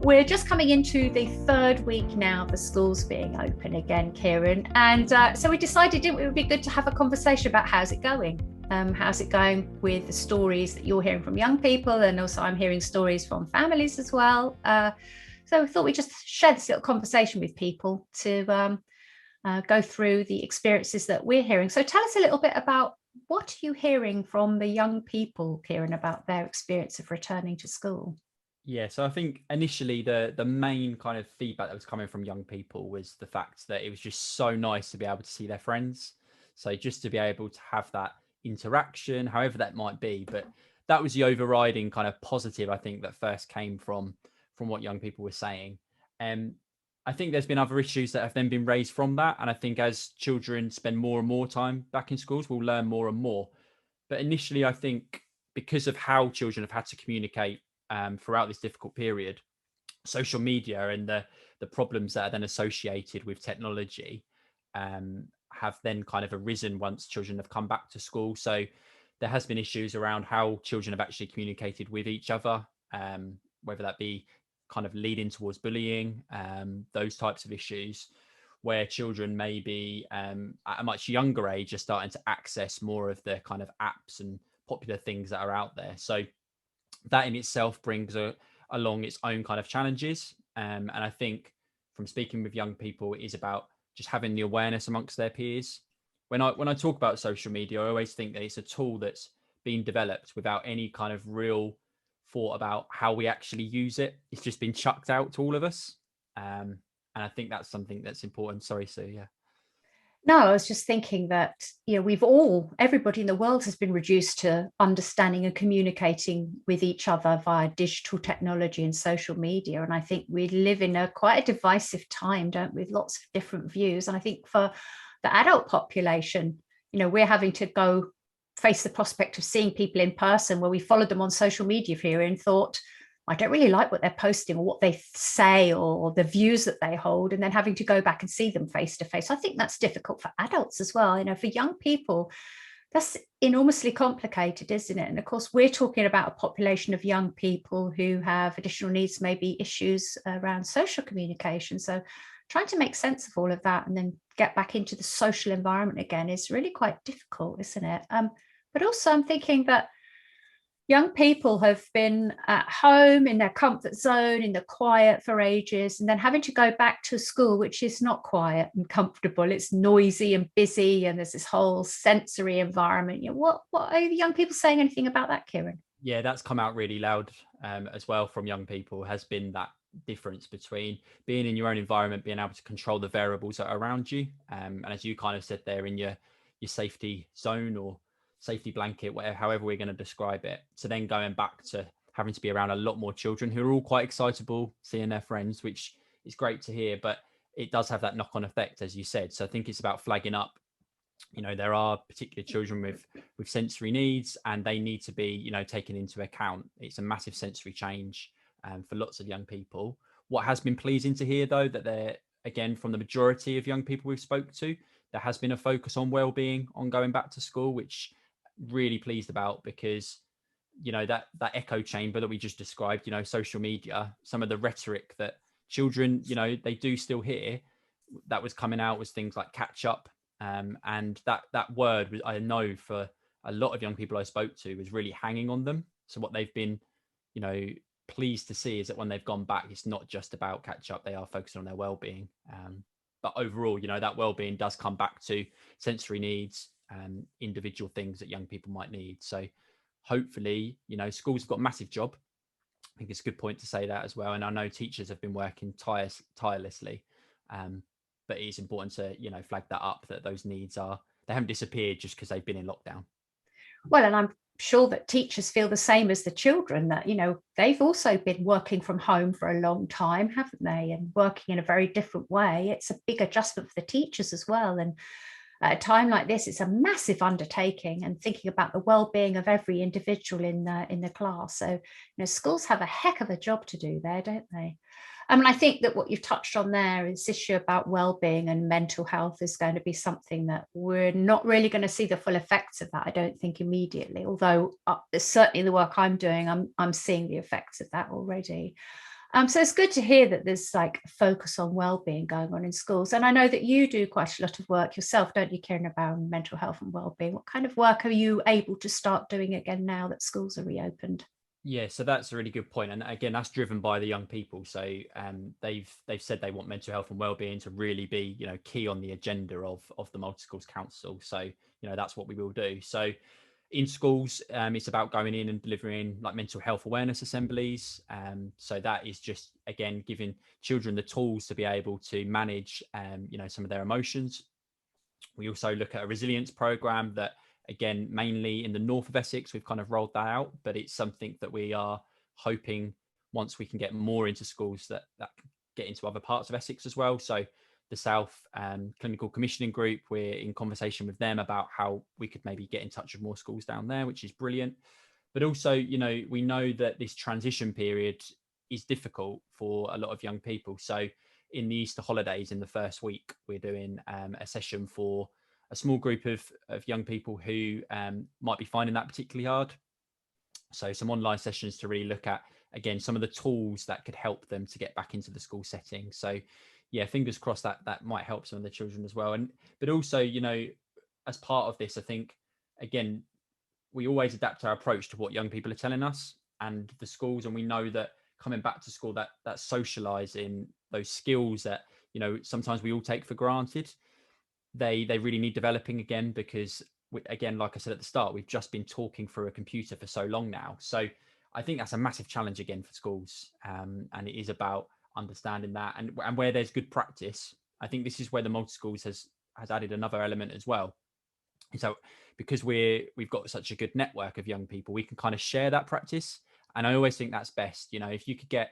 We're just coming into the third week now for schools being open again, Kierran. And so we decided it would be good to have a conversation about how's it going. How's it going with the stories that you're hearing from young people, and also I'm hearing stories from families as well. So we thought we'd just share this little conversation with people to go through the experiences that we're hearing. So tell us a little bit about what are you hearing from the young people, Kierran, about their experience of returning to school? Yeah, so I think initially the main kind of feedback that was coming from young people was the fact that it was just so nice to be able to see their friends. So just to be able to have that interaction, however that might be, but that was the overriding kind of positive I think that first came from what young people were saying. And I think there's been other issues that have then been raised from that, and I think as children spend more and more time back in schools, we'll learn more and more. But initially, I think because of how children have had to communicate throughout this difficult period, social media and the problems that are then associated with technology have then kind of arisen once children have come back to school. So there has been issues around how children have actually communicated with each other, whether that be kind of leading towards bullying, those types of issues, where children maybe at a much younger age are starting to access more of the kind of apps and popular things that are out there. So that in itself brings along its own kind of challenges. And I think from speaking with young people, it is about just having the awareness amongst their peers. When I talk about social media, I always think that it's a tool that's been developed without any kind of real thought about how we actually use it. It's just been chucked out to all of us. And I think that's something that's important. Sorry, Sue. Yeah. No, I was just thinking that, we've all, everybody in the world has been reduced to understanding and communicating with each other via digital technology and social media. And I think we live in a quite a divisive time, don't we, with lots of different views. And I think for the adult population, we're having to go face the prospect of seeing people in person, where we followed them on social media here and thought, I don't really like what they're posting or what they say or the views that they hold, and then having to go back and see them face to face. I think that's difficult for adults as well. For young people, that's enormously complicated, isn't it? And of course, we're talking about a population of young people who have additional needs, maybe issues around social communication. So trying to make sense of all of that and then get back into the social environment again is really quite difficult, isn't it? But also I'm thinking that young people have been at home in their comfort zone, in the quiet for ages, and then having to go back to school, which is not quiet and comfortable. It's noisy and busy, and there's this whole sensory environment. What are the young people saying anything about that, Kierran? Yeah, that's come out really loud as well from young people, has been that difference between being in your own environment, being able to control the variables that are around you. And as you kind of said there, in your safety zone or safety blanket, whatever, however we're going to describe it, to then going back to having to be around a lot more children who are all quite excitable, seeing their friends, which is great to hear, but it does have that knock-on effect, as you said. So I think it's about flagging up, there are particular children with sensory needs, and they need to be taken into account. It's a massive sensory change for lots of young people. What has been pleasing to hear, though, that they're, again, from the majority of young people we've spoke to, there has been a focus on well-being on going back to school, which really pleased about, because that echo chamber that we just described, social media, some of the rhetoric that children, they do still hear, that was coming out was things like catch up. And that word, I know for a lot of young people I spoke to, was really hanging on them. So what they've been, pleased to see is that when they've gone back, it's not just about catch up. They are focusing on their well-being. But overall, that well-being does come back to sensory needs and individual things that young people might need. So hopefully, schools have got a massive job. I think it's a good point to say that as well. And I know teachers have been working tirelessly. But it is important to flag that up, that those needs they haven't disappeared just because they've been in lockdown. Well, and I'm sure that teachers feel the same as the children, that they've also been working from home for a long time, haven't they, and working in a very different way. It's a big adjustment for the teachers as well, and at a time like this, it's a massive undertaking, and thinking about the well-being of every individual in the class. So schools have a heck of a job to do there, don't they? I think that what you've touched on there is this issue about well-being and mental health is going to be something that we're not really going to see the full effects of that, I don't think, immediately. Although certainly the work I'm doing, I'm seeing the effects of that already. So it's good to hear that there's like a focus on well-being going on in schools. And I know that you do quite a lot of work yourself, don't you, Kierran, about mental health and well-being? What kind of work are you able to start doing again now that schools are reopened? Yeah, so that's a really good point, and again, that's driven by the young people. So they've said they want mental health and well-being to really be, key on the agenda of the Multi Schools Council. So that's what we will do. So in schools, it's about going in and delivering like mental health awareness assemblies. So that is just again giving children the tools to be able to manage, some of their emotions. We also look at a resilience program that, again, mainly in the north of Essex, we've kind of rolled that out, but it's something that we are hoping once we can get more into schools that get into other parts of Essex as well. So the South Clinical Commissioning Group, we're in conversation with them about how we could maybe get in touch with more schools down there, which is brilliant. But also, we know that this transition period is difficult for a lot of young people. So in the Easter holidays, in the first week, we're doing a session for a small group of young people who might be finding that particularly hard. So some online sessions to really look at, again, some of the tools that could help them to get back into the school setting. So yeah, fingers crossed that might help some of the children as well. But also, as part of this, I think, again, we always adapt our approach to what young people are telling us and the schools. And we know that coming back to school, that socializing, those skills that, sometimes we all take for granted, they really need developing again, because again, like I said at the start, we've just been talking through a computer for so long now. So I think that's a massive challenge again for schools. And it is about understanding that, and where there's good practice. I think this is where the multi schools has added another element as well. So because we've got such a good network of young people, we can kind of share that practice. And I always think that's best. If you could get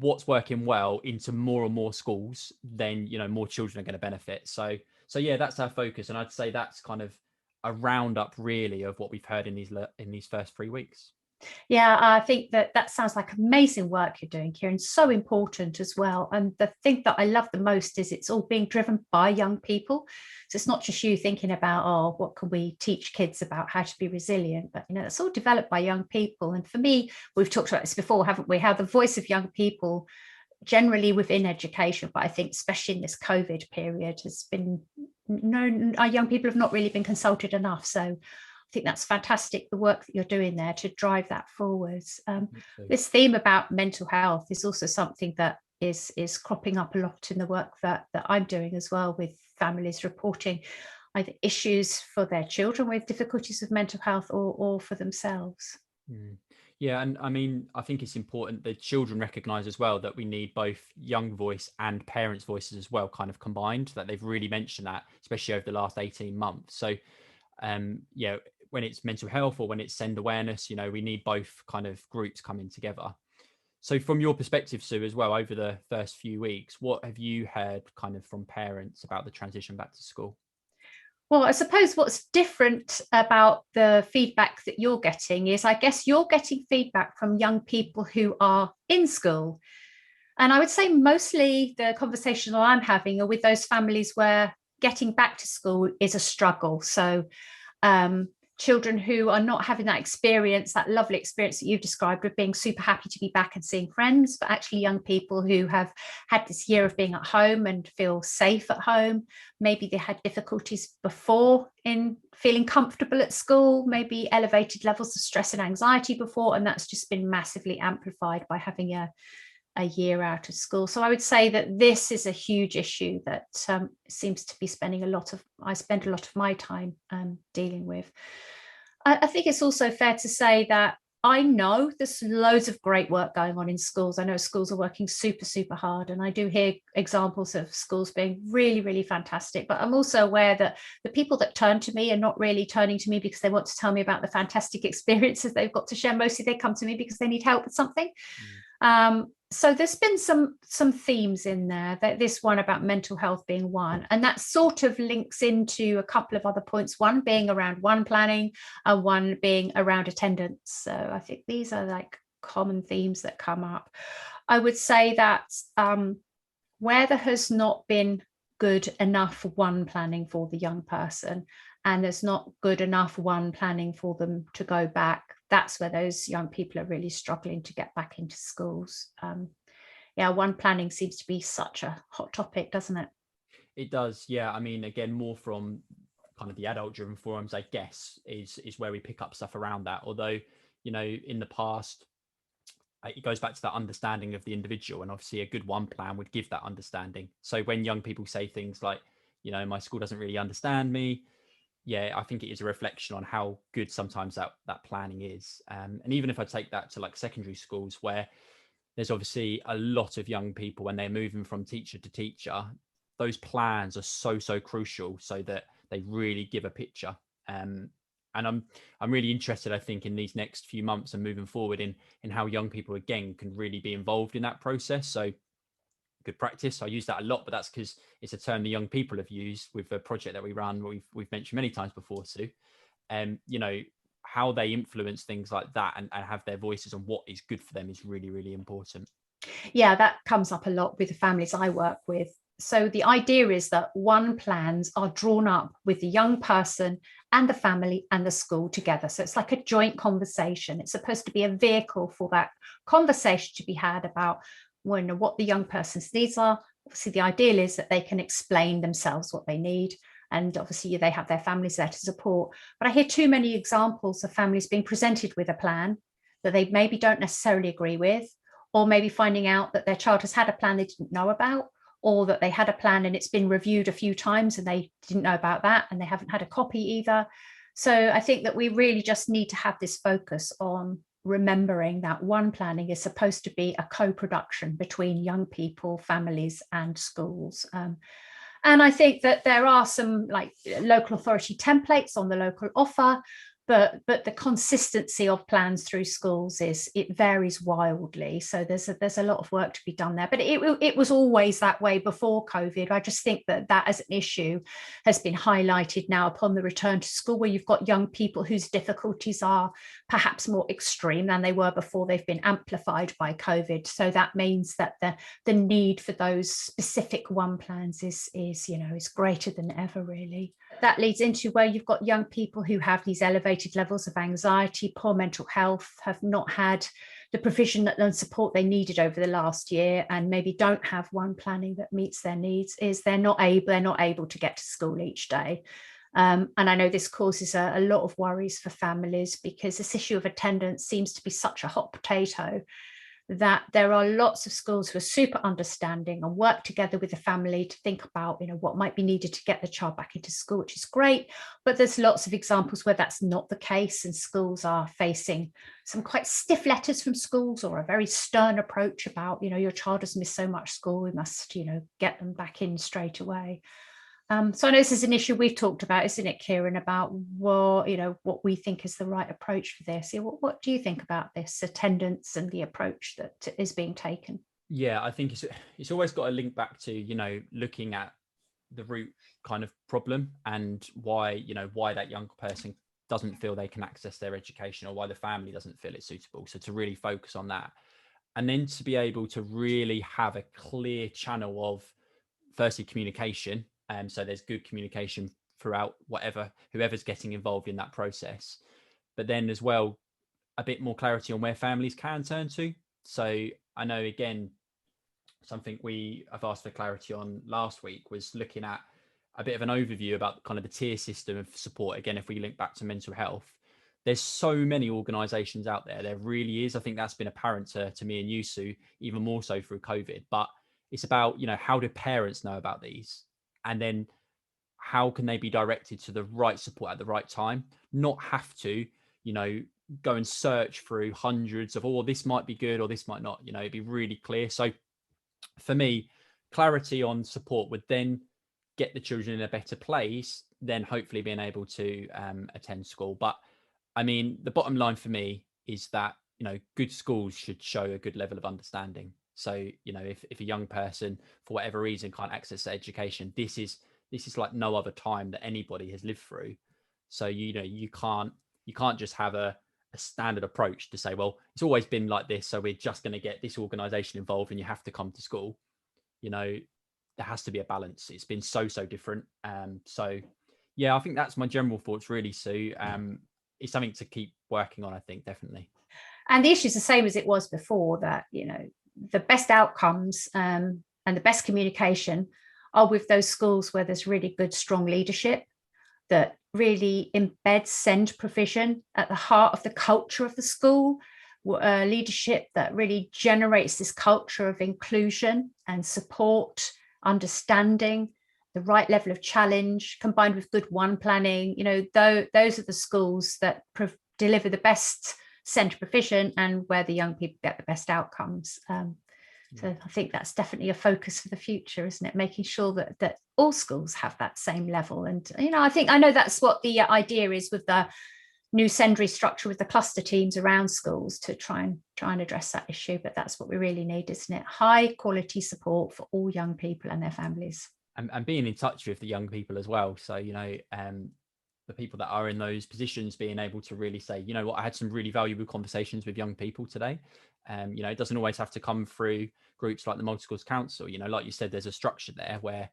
what's working well into more and more schools, then more children are going to benefit. So yeah, that's our focus, and I'd say that's kind of a roundup really of what we've heard in these first 3 weeks. Yeah, I think that sounds like amazing work you're doing, Kierran. So important as well. And the thing that I love the most is it's all being driven by young people. So it's not just you thinking about, oh, what can we teach kids about how to be resilient? But it's all developed by young people. And for me, we've talked about this before, haven't we? How the voice of young people generally within education, but I think especially in this COVID period has been our young people have not really been consulted enough. So I think that's fantastic, the work that you're doing there to drive that forwards. This theme about mental health is also something that is cropping up a lot in the work that I'm doing as well, with families reporting either issues for their children with difficulties with mental health or for themselves. Yeah, and I mean, I think it's important that children recognise as well that we need both young voice and parents' voices as well, kind of combined. That they've really mentioned that, especially over the last 18 months. So, yeah, when it's mental health or when it's send awareness, we need both kind of groups coming together. So, from your perspective, Sue, as well, over the first few weeks, what have you heard kind of from parents about the transition back to school? Well, I suppose what's different about the feedback that you're getting is, I guess you're getting feedback from young people who are in school. And I would say mostly the conversations I'm having are with those families where getting back to school is a struggle. So children who are not having that experience, that lovely experience that you've described of being super happy to be back and seeing friends, but actually young people who have had this year of being at home and feel safe at home. Maybe they had difficulties before in feeling comfortable at school, maybe elevated levels of stress and anxiety before, and that's just been massively amplified by having a year out of school. So I would say that this is a huge issue that seems to be I spend a lot of my time dealing with. I think it's also fair to say that I know there's loads of great work going on in schools. I know schools are working super, super hard, and I do hear examples of schools being really, really fantastic. But I'm also aware that the people that turn to me are not really turning to me because they want to tell me about the fantastic experiences they've got to share. Mostly they come to me because they need help with something. So there's been some themes in there, that this one about mental health being one, and that sort of links into a couple of other points, one being around one planning and one being around attendance. So I think these are like common themes that come up. I would say that where there has not been good enough one planning for the young person, and there's not good enough one planning for them to go back, that's where those young people are really struggling to get back into schools. Yeah, one planning seems to be such a hot topic, doesn't it? It does, yeah. I mean, again, more from kind of the adult driven forums, I guess, is where we pick up stuff around that. Although, in the past, it goes back to that understanding of the individual, and obviously a good one plan would give that understanding. So when young people say things like, my school doesn't really understand me, yeah, I think it is a reflection on how good sometimes that planning is. And even if I take that to like secondary schools, where there's obviously a lot of young people when they're moving from teacher to teacher, those plans are so crucial so that they really give a picture. And I'm really interested, I think, in these next few months and moving forward in how young people again can really be involved in that process. So good practice, I use that a lot, but that's because it's a term the young people have used with a project that we run, we've mentioned many times before, Sue. How they influence things like that and have their voices on what is good for them is really, really important. Yeah, that comes up a lot with the families I work with. So the idea is that one plans are drawn up with the young person and the family and the school together. So it's like a joint conversation. It's supposed to be a vehicle for that conversation to be had about what the young person's needs are. Obviously, the ideal is that they can explain themselves what they need. And obviously, they have their families there to support. But I hear too many examples of families being presented with a plan that they maybe don't necessarily agree with, or maybe finding out that their child has had a plan they didn't know about, or that they had a plan and it's been reviewed a few times and they didn't know about that and they haven't had a copy either. So I think that we really just need to have this focus on remembering that one planning is supposed to be a co-production between young people, families, and schools. And I think that there are some like local authority templates on the local offer, but the consistency of plans through schools it varies wildly. So there's a lot of work to be done there. But it was always that way before COVID. I just think that as an issue has been highlighted now upon the return to school, where you've got young people whose difficulties are perhaps more extreme than they were before. They've been amplified by COVID. So that means that the need for those specific one plans is greater than ever, really. That leads into where you've got young people who have these elevated levels of anxiety, poor mental health, have not had the provision and support they needed over the last year, and maybe don't have one planning that meets their needs. Is they're not able to get to school each day. And I know this causes a lot of worries for families, because this issue of attendance seems to be such a hot potato that there are lots of schools who are super understanding and work together with the family to think about, what might be needed to get the child back into school, which is great. But there's lots of examples where that's not the case, and schools are facing some quite stiff letters from schools, or a very stern approach about, your child has missed so much school, we must, get them back in straight away. So I know this is an issue we've talked about, isn't it, Kierran, about what we think is the right approach for this. What do you think about this attendance and the approach that is being taken? Yeah, I think it's always got to link back to, looking at the root kind of problem and why that young person doesn't feel they can access their education, or why the family doesn't feel it's suitable. So to really focus on that, and then to be able to really have a clear channel of, firstly, communication. So there's good communication throughout whoever's getting involved in that process, but then as well, a bit more clarity on where families can turn to. So I know, again, something I've asked for clarity on last week was looking at a bit of an overview about kind of the tier system of support. Again, if we link back to mental health, there's so many organizations out there really is. I think that's been apparent to me and you, Sue, even more so through COVID. But it's about, how do parents know about these, and then how can they be directed to the right support at the right time, not have to, go and search through hundreds of, oh, this might be good or this might not, it'd be really clear. So for me, clarity on support would then get the children in a better place, then hopefully being able to attend school. But I mean, the bottom line for me is that, good schools should show a good level of understanding. So, if a young person, for whatever reason, can't access their education, this is like no other time that anybody has lived through. So, you can't just have a standard approach to say, well, it's always been like this, so we're just going to get this organization involved and you have to come to school. There has to be a balance. It's been so different. So yeah, I think that's my general thoughts really, Sue. it's something to keep working on, I think, definitely. And the issue is the same as it was before, that, you know, the best outcomes and the best communication are with those schools where there's really good, strong leadership that really embeds SEND provision at the heart of the culture of the school, leadership that really generates this culture of inclusion and support, understanding, the right level of challenge combined with good one planning. You know, those are the schools that deliver the best SEND provision and where the young people get the best outcomes. So I think that's definitely a focus for the future, isn't it? Making sure that all schools have that same level. And, you know, I know that's what the idea is with the new SEND structure, with the cluster teams around schools, to try and address that issue. But that's what we really need, isn't it? High quality support for all young people and their families. And being in touch with the young people as well. So, you know, the people that are in those positions being able to really say, you know what, I had some really valuable conversations with young people today. You know, it doesn't always have to come through groups like the Multi-Schools Council. You know, like you said, there's a structure there where,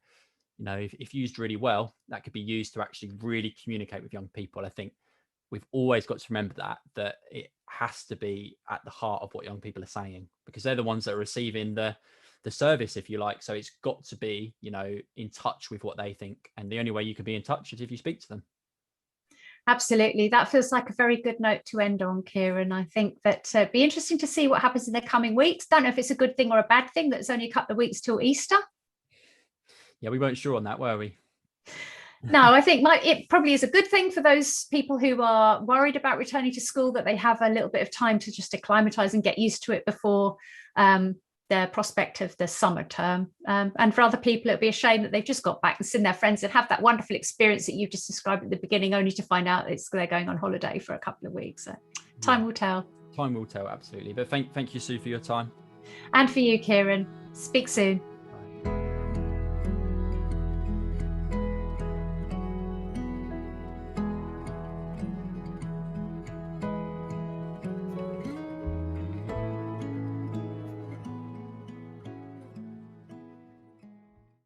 you know, if used really well, that could be used to actually really communicate with young people. I think we've always got to remember that it has to be at the heart of what young people are saying, because they're the ones that are receiving the service, if you like. So it's got to be, you know, in touch with what they think. And the only way you can be in touch is if you speak to them. Absolutely. That feels like a very good note to end on, Kierran. I think that it'd be interesting to see what happens in the coming weeks. Don't know if it's a good thing or a bad thing that it's only a couple of weeks till Easter. Yeah, we weren't sure on that, were we? No, I think it probably is a good thing for those people who are worried about returning to school, that they have a little bit of time to just acclimatise and get used to it before the prospect of the summer term. And for other people, it'd be a shame that they've just got back and seen their friends and have that wonderful experience that you've just described at the beginning, only to find out they're going on holiday for a couple of weeks. So time will tell. Time will tell, absolutely. But thank you, Sue, for your time. And for you, Kierran. Speak soon.